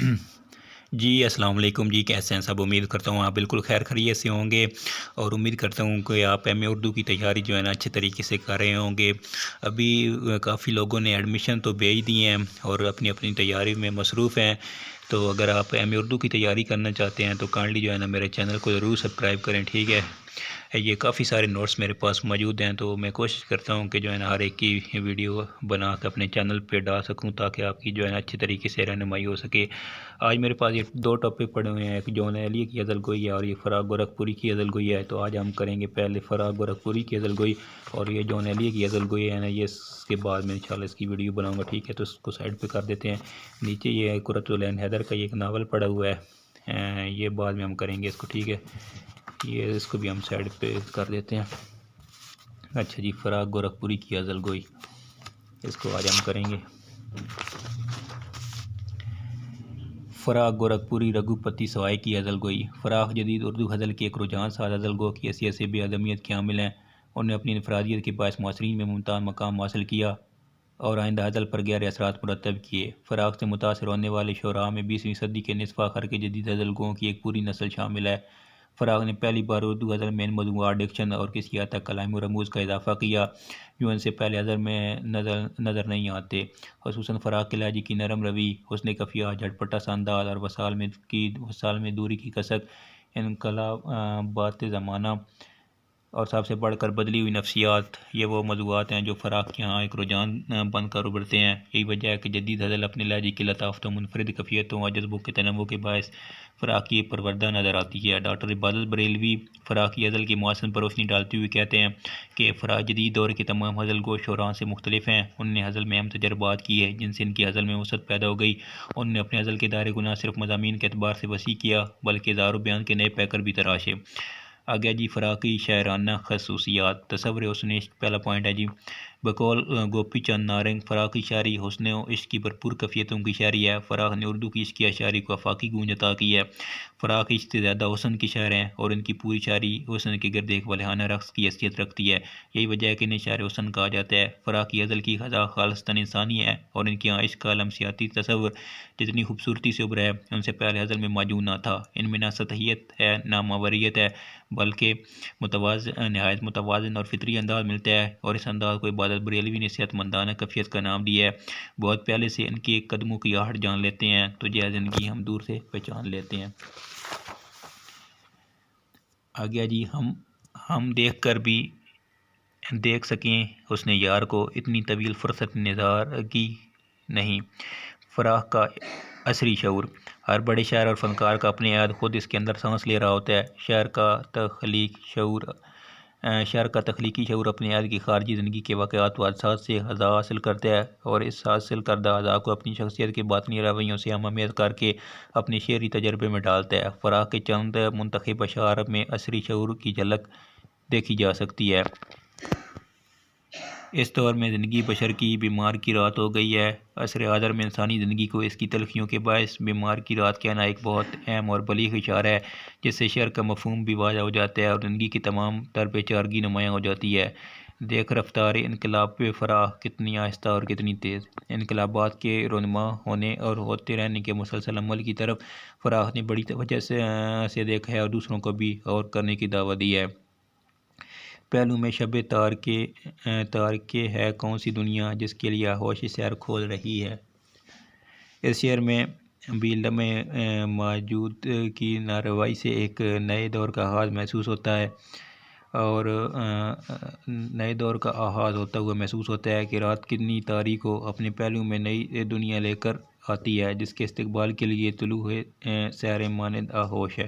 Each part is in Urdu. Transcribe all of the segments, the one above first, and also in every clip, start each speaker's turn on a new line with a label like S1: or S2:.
S1: جی السلام علیکم جی، کیسے ہیں سب؟ امید کرتا ہوں آپ بالکل خیر خیریت سے ہوں گے، اور امید کرتا ہوں کہ آپ ایم اے اردو کی تیاری جو ہے نا اچھے طریقے سے کر رہے ہوں گے۔ ابھی کافی لوگوں نے ایڈمیشن تو بھیج دیے ہیں اور اپنی اپنی تیاری میں مصروف ہیں، تو اگر آپ ایم اے اردو کی تیاری کرنا چاہتے ہیں تو کائنڈلی جو ہے نا میرے چینل کو ضرور سبسکرائب کریں، ٹھیک ہے؟ یہ کافی سارے نوٹس میرے پاس موجود ہیں، تو میں کوشش کرتا ہوں کہ جو ہے نا ہر ایک کی ویڈیو بنا کے اپنے چینل پہ ڈال سکوں تاکہ آپ کی جو ہے نا اچھی طریقے سے رہنمائی ہو سکے۔ آج میرے پاس یہ دو ٹاپک پڑے ہوئے ہیں، ایک جون ایلیے کی غزل گوئی ہے اور یہ فراق گورکھپوری کی غزل گوئی ہے۔ تو آج ہم کریں گے پہلے فراق گورکھپوری کی غزل گوئی، اور یہ جون ایلیے کی غزل گوئی ہے نا، یہ اس کے بعد میں انشاءاللہ اس کی ویڈیو بناؤں گا، ٹھیک ہے؟ تو اس کو سائڈ پہ کر دیتے ہیں۔ نیچے یہ قرۃ العین حیدر کا ایک ناول پڑا ہوا ہے، یہ بعد میں ہم کریں گے اس کو، ٹھیک ہے؟ یہ اس کو بھی ہم سائڈ پہ کر دیتے ہیں۔ اچھا جی، فراق گورکھپوری کی غزل گوئی، اس کو آج ہم کریں گے۔ فراق گورکھپوری رگھوپتی سوائے کی غزل گوئی۔ فراق جدید اردو غزل کے ایک رجحان ساز غزل گو کی حیثیت سے بے ادمیت کے حامل ہیں۔ انہوں نے اپنی انفرادیت کے باعث معاصرین میں ممتاز مقام حاصل کیا اور آئندہ غزل پر گہرے اثرات مرتب کیے۔ فراق سے متاثر ہونے والے شعراء میں 20ویں صدی کے نصف آخر کے جدید غزل گوؤں کی ایک پوری نسل شامل ہے۔ فراق نے پہلی بار اردو غزل میں ان موضوعات، ڈکشن اور کسی حد تک کلام و رموز کا اضافہ کیا جو ان سے پہلے غزل میں نظر نہیں آتے، خصوصاً فراق کے لہجے کی نرم روی، حسن خفیہ، جھٹپٹا سا انداز اور وسال میں دوری کی کثرت، انقلابات زمانہ اور سب سے بڑھ کر بدلی ہوئی نفسیات، یہ وہ موضوعات ہیں جو فراق کے ہاں ایک رجحان بن کر ابھرتے ہیں۔ یہی وجہ ہے کہ جدید غزل اپنے لہجے کی لطافت و منفرد کیفیتوں اور جذبوں کے تنوع کے باعث فراق کی پروردہ نظر آتی ہے۔ ڈاکٹر عبادت بریلوی فراق کی غزل کی محسن پر روشنی ڈالتے ہوئے کہتے ہیں کہ فراق جدید دور کے تمام غزل گو شعراء سے مختلف ہیں۔ انہوں نے غزل میں اہم تجربات کیے جن سے ان کی غزل میں وسعت پیدا ہو گئی۔ انہوں نے اپنے غزل کے دائرے کو نہ صرف مضامین کے اعتبار سے وسیع کیا بلکہ اظہار و بیان کے نئے پیکر بھی تراشے۔ آگیا جی، فراقی شاعرانہ خصوصیات۔ تصور حسن عشق، پہلا پوائنٹ ہے جی۔ بقول گوپی چند نارنگ، فراقی شاعری حسن و عشق کی بھرپور کیفیتوں کی شاعری ہے۔ فراق نے اردو کی عشقی شاعری کو آفاقی گونج عطا کی ہے۔ فراق عشق سے زیادہ حسن کی شاعر ہیں اور ان کی پوری شاعری حسن کے گرد ایک ولیحانہ رقص کی حیثیت رکھتی ہے۔ یہی وجہ ہے کہ انہیں شاعر حسن کہا جاتا ہے۔ فراق کی غزل کی غذا خالصتاً انسانی ہے اور ان کے یہاں عشق کا لمسیاتی تصور جتنی خوبصورتی سے ابھرا ہے ان سے پہلے غزل میں موجود نہ تھا۔ ان میں نہ سطحیت ہے نہ ماوریت ہے بلکہ نہایت متوازن اور فطری انداز ملتا ہے، اور اس انداز کو عبادت بریلوی نے صحت مندانہ کیفیت کا نام دیا ہے۔ بہت پہلے سے ان کے قدموں کی آہٹ جان لیتے ہیں تو یہ زندگی ہم دور سے پہچان لیتے ہیں۔ آگیا جی، ہم دیکھ کر بھی دیکھ سکیں حسن یار کو، اتنی طویل فرصت نظار کی نہیں۔ فراق کا عصری شعور۔ ہر بڑے شاعر اور فنکار کا اپنے عہد خود اس کے اندر سانس لے رہا ہوتا ہے۔ شاعر کا تخلیقی شعور اپنے عہد کی خارجی زندگی کے واقعات و حادثات سے غذا حاصل کرتا ہے اور اس حاصل کردہ اعضاء کو اپنی شخصیت کے باطنی رویوں سے ہم آمیز کر کے اپنے شعری تجربے میں ڈالتا ہے۔ فراق کے چند منتخب اشعار میں عصری شعور کی جھلک دیکھی جا سکتی ہے۔ اس دور میں زندگی بشر کی بیمار کی رات ہو گئی ہے۔ عصر حاضر میں انسانی زندگی کو اس کی تلخیوں کے باعث بیمار کی رات کہنا ایک بہت اہم اور بلیغ اشارہ ہے جس سے شعر کا مفہوم بھی واضح ہو جاتا ہے اور زندگی کی تمام تر بے چارگی نمایاں ہو جاتی ہے۔ دیکھ رفتار انقلاب پہ فراق کتنی آہستہ اور کتنی تیز۔ انقلابات کے رونما ہونے اور ہوتے رہنے کے مسلسل عمل کی طرف فراق نے بڑی توجہ سے دیکھا ہے اور دوسروں کو بھی غور کرنے کی دعوت دی ہے۔ پہلو میں شب تار کے ہے کون سی دنیا جس کے لیے ہوش سیر کھول رہی ہے۔ اس شعر میں بھی لمحہ موجود کی ناروائی سے ایک نئے دور کا آغاز محسوس ہوتا ہے اور نئے دور کا آغاز ہوتا ہوا محسوس ہوتا ہے کہ رات کتنی تاریک ہو اپنے پہلو میں نئی دنیا لے کر آتی ہے جس کے استقبال کے لیے طلوع سحر مانند آغوش ہے۔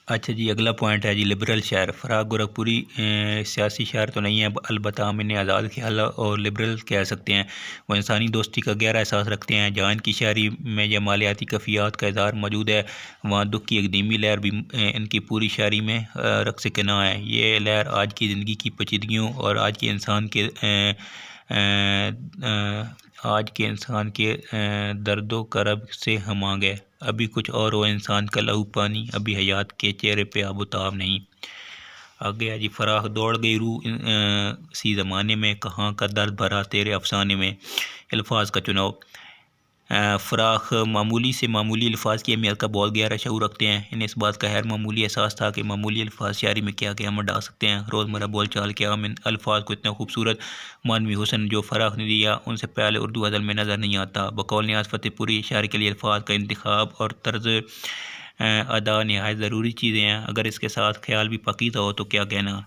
S1: اچھا جی، اگلا پوائنٹ ہے جی لبرل شاعر۔ فراق گورکھپوری سیاسی شاعر تو نہیں ہے، البتہ ہم انہیں آزاد خیال اور لبرل کہہ سکتے ہیں۔ وہ انسانی دوستی کا گہرا احساس رکھتے ہیں۔ جہاں ان کی شاعری میں جمالیاتی کیفیات کا اظہار موجود ہے وہاں دکھ کی ایک دھیمی لہر بھی ان کی پوری شاعری میں رقص کناں ہے۔ یہ لہر آج کی زندگی کی پیچیدگیوں اور آج کے انسان کے درد و کرب سے ہم آہنگ ہے۔ ابھی کچھ اور ہو انسان کا لہو پانی، ابھی حیات کے چہرے پہ آب و تاب نہیں۔ آگے جی، فراق دوڑ گئی روح سی زمانے میں، کہاں کا درد بھرا تیرے افسانے میں۔ الفاظ کا چناؤ۔ فراق معمولی سے معمولی الفاظ کی اہمیت کا بہت گہرا شعور رکھتے ہیں. انہیں اس بات کا غیر معمولی احساس تھا کہ معمولی الفاظ شاعری میں کیا قیامت ڈال سکتے ہیں. روزمرہ بول چال کے عام الفاظ کو اتنا خوبصورت معنوی حسن جو فراق نے دیا ان سے پہلے اردو غزل میں نظر نہیں آتا. بقول نیاز فتح پوری شاعری کے لیے الفاظ کا انتخاب اور طرز ادا نہایت ضروری چیزیں ہیں. اگر اس کے ساتھ خیال بھی پاکیزہ ہو تو کیا کہنا.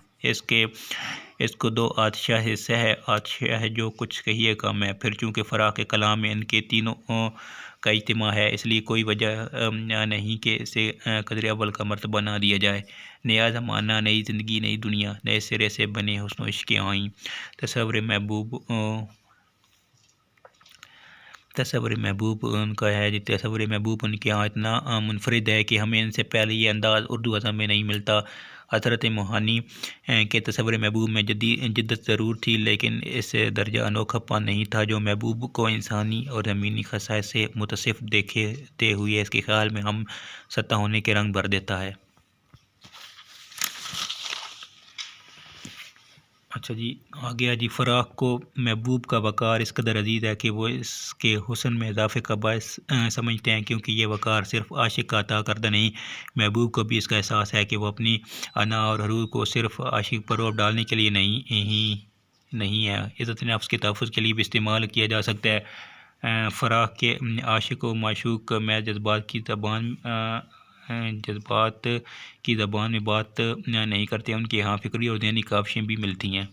S1: اس کو دو آتشاہ سے ہے، آتشاہ جو کچھ کہیے کم ہے. پھر چونکہ فراق کے کلام میں ان کے تینوں کا اجتماع ہے اس لیے کوئی وجہ نہیں کہ اسے قدر اول کا مرتبہ نہ دیا جائے. نیا زمانہ، نئی زندگی، نئی دنیا، نئے سرے سے بنے حسن و عشق کے آئیں. تصور محبوب ان کا ہے. تصور محبوب ان کے یہاں اتنا منفرد ہے کہ ہمیں ان سے پہلے یہ انداز اردو غزل میں نہیں ملتا. حضرت موہانی کے تصور محبوب میں جدت ضرور تھی لیکن اس درجہ انوکھا پن نہیں تھا جو محبوب کو انسانی اور زمینی خصائص سے متصف دیکھتے ہوئے اس کے خیال میں ہم سطح ہونے کے رنگ بھر دیتا ہے. اچھا جی آگیا جی. فراق کو محبوب کا وقار اس قدر عزیز ہے کہ وہ اس کے حسن میں اضافے کا باعث سمجھتے ہیں کیونکہ یہ وقار صرف عاشق کا عطا کردہ نہیں، محبوب کو بھی اس کا احساس ہے کہ وہ اپنی انا اور حرور کو صرف عاشق پر روب ڈالنے کے لیے نہیں ہے، عزت نفس کے تحفظ کے لیے بھی استعمال کیا جا سکتا ہے. فراق کے عاشق و معشوق محض جذبات کی زبان میں بات نہیں کرتے، ان کے یہاں فکری اور ذہنی کاوشیں بھی ملتی ہیں.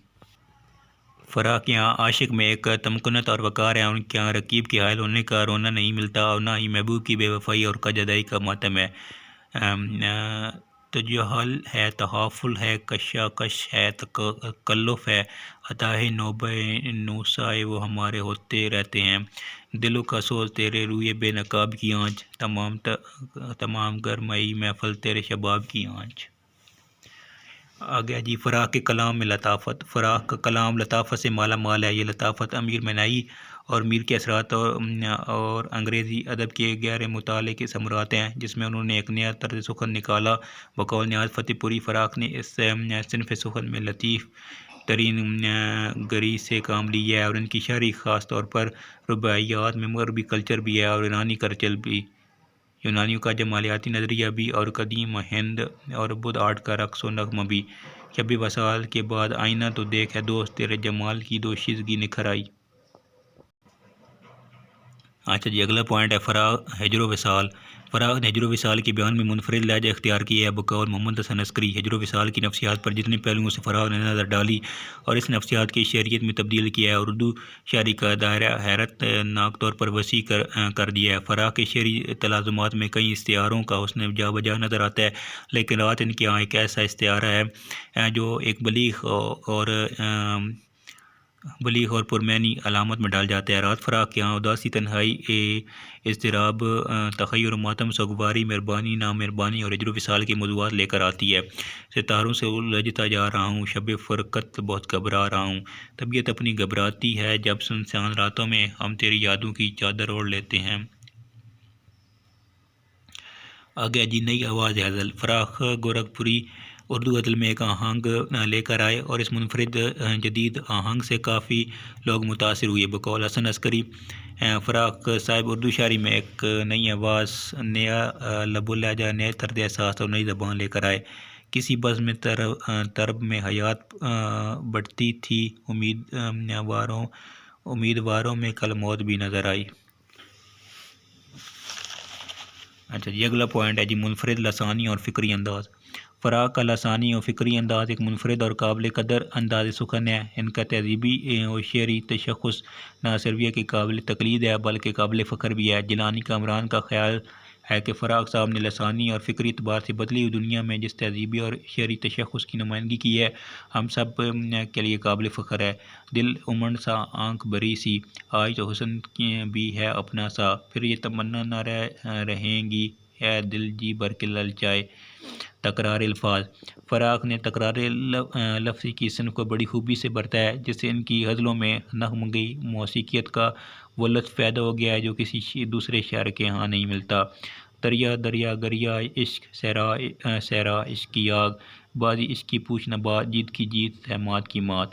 S1: فراق کے یہاں عاشق میں ایک تمکنت اور وقار ہے، ان کے یہاں رقیب کے حائل ہونے کا رونا نہیں ملتا اور نہ ہی محبوب کی بے وفائی اور جدائی کا ماتم ہے. تجاہل ہے، تحافل ہے، کشاکش ہے، تکلف ہے، عطائے نوبہ نوسائے وہ ہمارے ہوتے رہتے ہیں. دلوں کا سوز تیرے روئے بے نقاب کی آنچ، تمام گرمائی محفل تیرے شباب کی آنچ. آگیا جی. فراق کے کلام میں لطافت. فراق کا کلام لطافت سے مالا مال ہے. یہ لطافت امیر منائی اور میر کے اثرات اور انگریزی ادب کے گہرے مطالعے کے ثمرات ہیں جس میں انہوں نے ایک نیا طرز سخن نکالا. بقول نیاز فتح پوری فراق نے اس صنف سخن میں لطیف ترین گری سے کام لیا ہے اور ان کی شاعری خاص طور پر رباعیات میں مغربی کلچر بھی ہے اور ایرانی کلچر بھی، یونانیوں کا جمالیاتی نظریہ بھی اور قدیم ہند اور بدھ آرٹ کا رقص و نغمہ بھی. شب وصال کے بعد آئینہ تو دیکھ ہے دوست تیرے جمال کی دوشیزگی نکھر آئی. اچھا جی اگلا پوائنٹ ہے فراق ہجر و وصال. فراق نے ہجر و وصال کے بیان میں منفرد لہجہ اختیار کیا ہے. بقول محمد حسن عسکری ہجر و وصال کی نفسیات پر جتنے پہلوؤں سے فراق نے نظر ڈالی اور اس نفسیات کی شعریت میں تبدیل کیا ہے اور اردو شاعری کا دائرہ حیرت ناک طور پر وسیع کر دیا ہے. فراق کے شعری تلازمات میں کئی استعاروں کا حسن جا بجا نظر آتا ہے لیکن رات ان کے یہاں ایک ایسا استعارہ ہے جو ایک بلیغ اور پرمعنی علامت میں ڈال جاتا ہے. رات فراق کے یہاں اداسی، تنہائی، اضطراب، تخیر و ماتم، سوگواری، مہربانی، نامہربانی اور ہجر و وصال کے موضوعات لے کر آتی ہے. ستاروں سے الجھتا جا رہا ہوں، شب فرقت بہت گھبرا رہا ہوں، طبیعت اپنی گھبراتی ہے جب سنسان راتوں میں ہم تیری یادوں کی چادر اوڑھ لیتے ہیں. آگے جی نئی آواز غزل. فراق گورکھپوری اردو غزل میں ایک آہنگ لے کر آئے اور اس منفرد جدید آہنگ سے کافی لوگ متاثر ہوئے. بقول حسن عسکری فراق صاحب اردو شاعری میں ایک نئی آواز، نیا لب و لہجہ، نئے طرز احساس اور نئی زبان لے کر آئے. کسی بزم طرب میں حیات بڑھتی تھی، امیدواروں میں کل موت بھی نظر آئی. اچھا جی اگلا پوائنٹ ہے جی منفرد لسانی اور فکری انداز. فراق کا لسانی اور فکری انداز ایک منفرد اور قابل قدر انداز سخن ہے. ان کا تہذیبی اور شعری تشخص نہ صرف یہ کہ قابل تقلید ہے بلکہ قابل فخر بھی ہے. جیلانی کامران کا خیال ہے کہ فراق صاحب نے لسانی اور فکری اعتبار سے بدلی ہوئی دنیا میں جس تہذیبی اور شعری تشخص کی نمائندگی کی ہے ہم سب کے لیے قابل فخر ہے. دل امنڈ سا، آنکھ بری سی، آج تو حسن بھی ہے اپنا سا، پھر یہ تمنا نہ رہیں گی اے دل جی بھر کے للچائے. تکرار الفاظ. فراق نے تکرار لفظی کی صنف کو بڑی خوبی سے برتا ہے جس سے ان کی غزلوں میں نغمگی موسیقیت کا وہ لطف پیدا ہو گیا ہے جو کسی دوسرے شاعر کے ہاں نہیں ملتا. دریا دریا گریا عشق، صحرا عشق کی آگ، بازی عشق کی پوچھ نہ بات، جیت کی جیت ہے مات کی مات.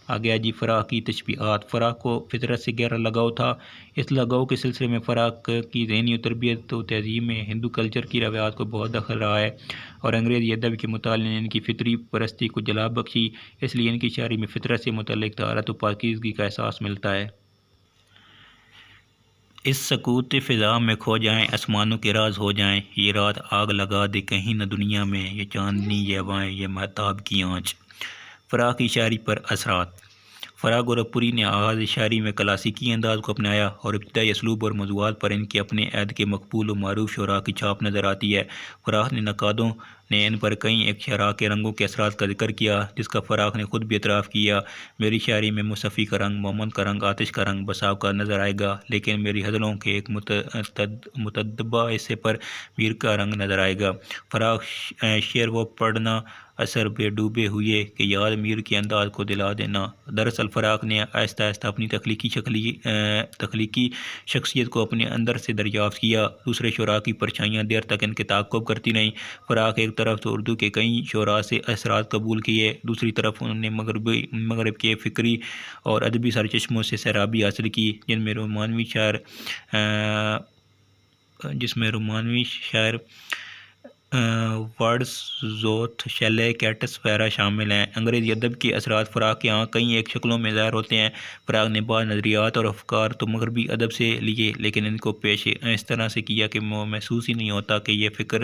S1: آگیا جی فراق کی تشبیہات۔ فراق کو فطرت سے گہرا لگاؤ تھا۔ اس لگاؤ کے سلسلے میں فراق کی ذہنی و تربیت و تہذیب میں ہندو کلچر کی روایات کو بہت دخل رہا ہے، اور انگریزی ادب کے مطالعے نے ان کی فطری پرستی کو جلا بخشی، اس لیے ان کی شاعری میں فطرت سے متعلق طہارت و پاکیزگی کا احساس ملتا ہے۔ اس سکوت فضا میں کھو جائیں، آسمانوں کے راز ہو جائیں، یہ رات آگ لگا دے کہیں نہ دنیا میں، یہ چاندنی یہ ہوائیں یہ مہتاب کی آنچ۔ فراق کی شاعری پر اثرات۔ فراق گورکھپوری نے آغاز شاعری میں کلاسیکی انداز کو اپنایا، اور ابتدائی اسلوب اور موضوعات پر ان کے اپنے عہد کے مقبول و معروف شعراء کی چھاپ نظر آتی ہے۔ فراق نے نقادوں نے ان پر کئی ایک شعراء کے رنگوں کے اثرات کا ذکر کیا، جس کا فراق نے خود بھی اعتراف کیا۔ میری شاعری میں مصطفی کا رنگ، محمد کا رنگ، آتش کا رنگ بسا اوقات نظر آئے گا، لیکن میری غزلوں کے ایک متدبہ حصے پر میر کا رنگ نظر آئے گا۔ فراق شعر وہ پڑھنا اثر بے ڈوبے ہوئے کہ یاد میر کے انداز کو دلا دینا۔ دراصل فراق نے آہستہ آہستہ اپنی تخلیقی شخصیت کو اپنے اندر سے دریافت کیا، دوسرے شعراء کی پرچھائیاں دیر تک ان کے تعاقب کرتی رہیں۔ فراق ایک طرف تو اردو کے کئی شعراء سے اثرات قبول کیے، دوسری طرف انہوں نے مغرب کے فکری اور ادبی سرچشموں سے سیرابی حاصل کی، جس میں رومانوی شاعر ورڈزورتھ، شیلے، کیٹس وغیرہ شامل ہیں۔ انگریزی ادب کے اثرات فراق کے ہاں کئی ایک شکلوں میں ظاہر ہوتے ہیں۔ فراق نے بعض نظریات اور افکار تو مغربی ادب سے لیے، لیکن ان کو پیش اس طرح سے کیا کہ وہ محسوس ہی نہیں ہوتا کہ یہ فکر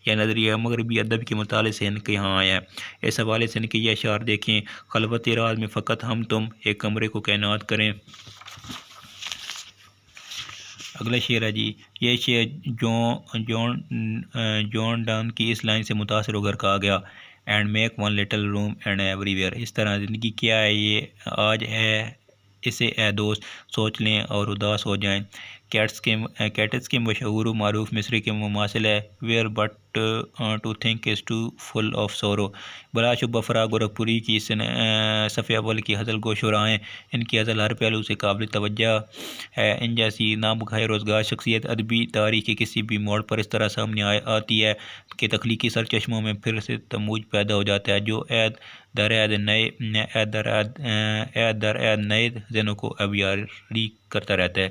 S1: یا نظریہ مغربی ادب کے مطالعے سے ان کے ہاں آیا ہے۔ اس حوالے سے ان کے یہ اشعار دیکھیں: خلوت راز میں فقط ہم تم، ایک کمرے کو کائنات کریں۔ اگلا شعر ہے جی، یہ شعر جون ڈن کی اس لائن سے متاثر ہو کر کہا گیا: and make one little room and everywhere. اس طرح زندگی کیا ہے یہ آج ہے، اسے اے دوست سوچ لیں اور اداس ہو جائیں۔ کیٹس کے مشہور و معروف مصرے کے مماثل ہے: where but to think is to full of sorrow. بلا شبہ فراق گورکھپوری کی صفحہ اول کی غزل گو شعراء ہیں۔ ان کی غزل ہر پہلو سے قابل توجہ ہے۔ ان جیسی نابغہ روزگار شخصیت ادبی تاریخ کے کسی بھی موڑ پر اس طرح سامنے آتی ہے کہ تخلیقی سرچشموں میں پھر سے تموج پیدا ہو جاتا ہے، جو عید در عید نئے ذہنوں کو ابیاری کرتا رہتا ہے۔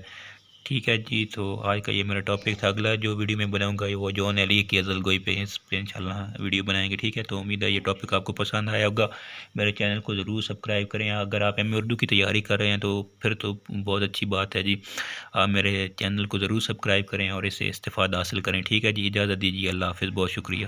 S1: ٹھیک ہے جی، تو آج کا یہ میرا ٹاپک تھا۔ اگلا جو ویڈیو میں بناؤں گا وہ جون ایلی کی غزل گوئی پہ، اس پہ انشاءاللہ ویڈیو بنائیں گے۔ ٹھیک ہے، تو امید ہے یہ ٹاپک آپ کو پسند آیا ہوگا۔ میرے چینل کو ضرور سبسکرائب کریں۔ اگر آپ ایم اے اردو کی تیاری کر رہے ہیں تو پھر تو بہت اچھی بات ہے جی، آپ میرے چینل کو ضرور سبسکرائب کریں اور اس سے استفادہ حاصل کریں۔ ٹھیک ہے جی، اجازت دیجیے، اللہ حافظ، بہت شکریہ۔